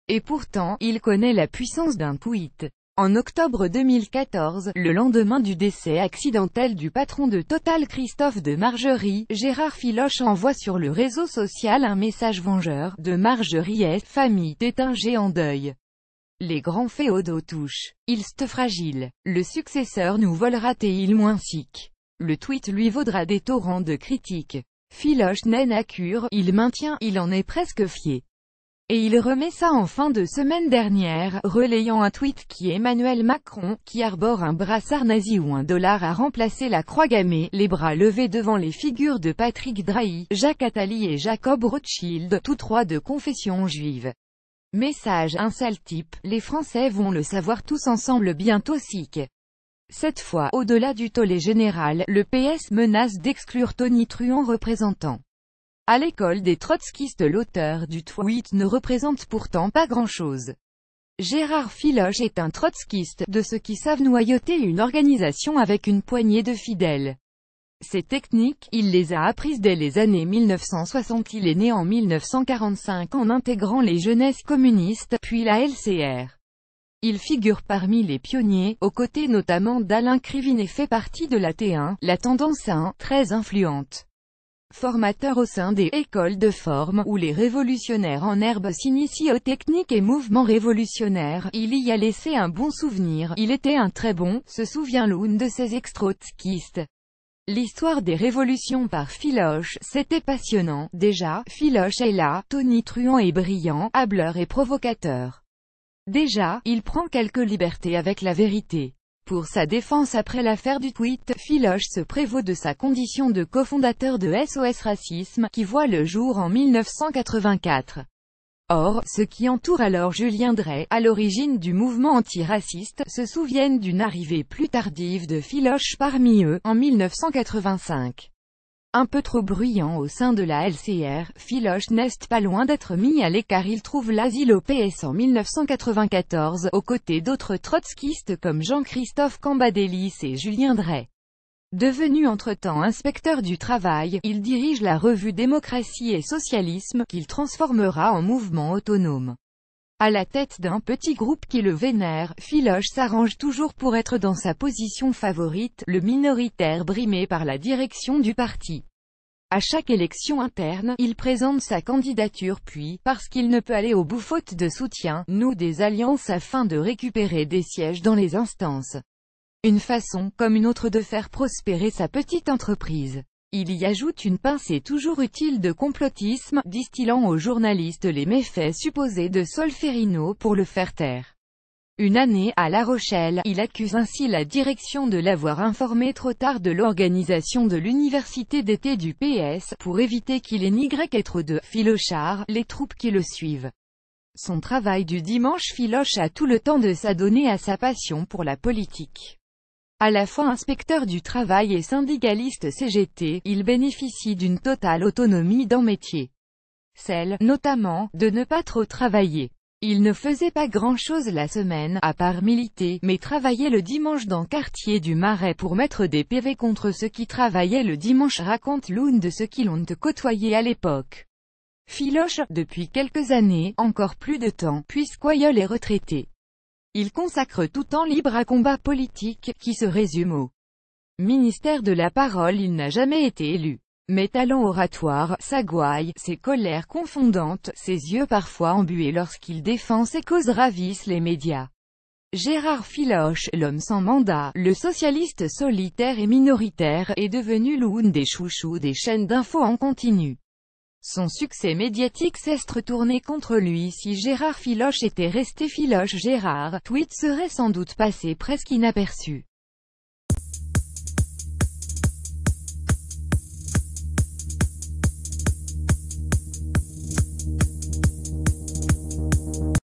Et pourtant, il connaît la puissance d'un tweet. En octobre 2014, le lendemain du décès accidentel du patron de Total Christophe de Margerie, Gérard Filoche envoie sur le réseau social un message vengeur. De Margerie est, famille, t'es un géant deuil. Les grands féodaux touchent. Il st fragile. Le successeur nous volera il moins sick. Le tweet lui vaudra des torrents de critiques. Filoche n'est à cure, il maintient, il en est presque fier. Et il remet ça en fin de semaine dernière, relayant un tweet qui Emmanuel Macron, qui arbore un brassard nazi ou $1 a remplacé la croix gammée, les bras levés devant les figures de Patrick Drahi, Jacques Attali et Jacob Rothschild, tous trois de confession juive. Message, un sale type, les Français vont le savoir tous ensemble bientôt sick. Cette fois, au-delà du tollé général, le PS menace d'exclure Tony Truant représentant. À l'école des trotskistes, l'auteur du tweet ne représente pourtant pas grand-chose. Gérard Filoche est un trotskiste, de ceux qui savent noyauter une organisation avec une poignée de fidèles. Ces techniques, il les a apprises dès les années 1960. Il est né en 1945 en intégrant les jeunesses communistes, puis la LCR. Il figure parmi les pionniers, aux côtés notamment d'Alain Krivine et fait partie de la T1, la tendance 1, très influente. Formateur au sein des « écoles de forme » où les révolutionnaires en herbe s'initient aux techniques et mouvements révolutionnaires, il y a laissé un bon souvenir. Il était un très bon, se souvient l'une de ses ex-trotskistes. L'histoire des révolutions par Filoche, c'était passionnant. Déjà, Filoche est là, Tony Truant est brillant, hâbleur et provocateur. Déjà, il prend quelques libertés avec la vérité. Pour sa défense après l'affaire du tweet, Filoche se prévaut de sa condition de cofondateur de SOS Racisme, qui voit le jour en 1984. Or, ceux qui entourent alors Julien Dray, à l'origine du mouvement antiraciste, se souviennent d'une arrivée plus tardive de Filoche parmi eux, en 1985. Un peu trop bruyant au sein de la LCR, Filoche n'est pas loin d'être mis à l'écart. Il trouve l'asile au PS en 1994, aux côtés d'autres trotskistes comme Jean-Christophe Cambadélis et Julien Dray. Devenu entre-temps inspecteur du travail, il dirige la revue Démocratie et Socialisme, qu'il transformera en mouvement autonome. À la tête d'un petit groupe qui le vénère, Filoche s'arrange toujours pour être dans sa position favorite, le minoritaire brimé par la direction du parti. À chaque élection interne, il présente sa candidature puis, parce qu'il ne peut aller au bout faute de soutien, noue des alliances afin de récupérer des sièges dans les instances. Une façon, comme une autre de faire prospérer sa petite entreprise. Il y ajoute une pincée toujours utile de complotisme, distillant aux journalistes les méfaits supposés de Solferino pour le faire taire. Une année, à La Rochelle, il accuse ainsi la direction de l'avoir informé trop tard de l'organisation de l'université d'été du PS, pour éviter qu'il et trop de « filochards » les troupes qui le suivent. Son travail du dimanche. Filoche a tout le temps de s'adonner à sa passion pour la politique. À la fois inspecteur du travail et syndicaliste CGT, il bénéficie d'une totale autonomie dans métier. Celle, notamment, de ne pas trop travailler. Il ne faisait pas grand-chose la semaine, à part militer, mais travaillait le dimanche dans quartier du Marais pour mettre des PV contre ceux qui travaillaient le dimanche, raconte l'une de ceux qui l'ont côtoyé à l'époque. Filoche, depuis quelques années, encore plus de temps, puisqu'Oyol est retraité. Il consacre tout temps libre à combat politique, qui se résume au ministère de la parole. Il n'a jamais été élu. Mais talent oratoire, sa gouaille, ses colères confondantes, ses yeux parfois embués lorsqu'il défend ses causes ravissent les médias. Gérard Filoche, l'homme sans mandat, le socialiste solitaire et minoritaire, est devenu l'une des chouchous des chaînes d'infos en continu. Son succès médiatique s'est retourné contre lui. Si Gérard Filoche était resté Filoche Gérard, tweet serait sans doute passé presque inaperçu.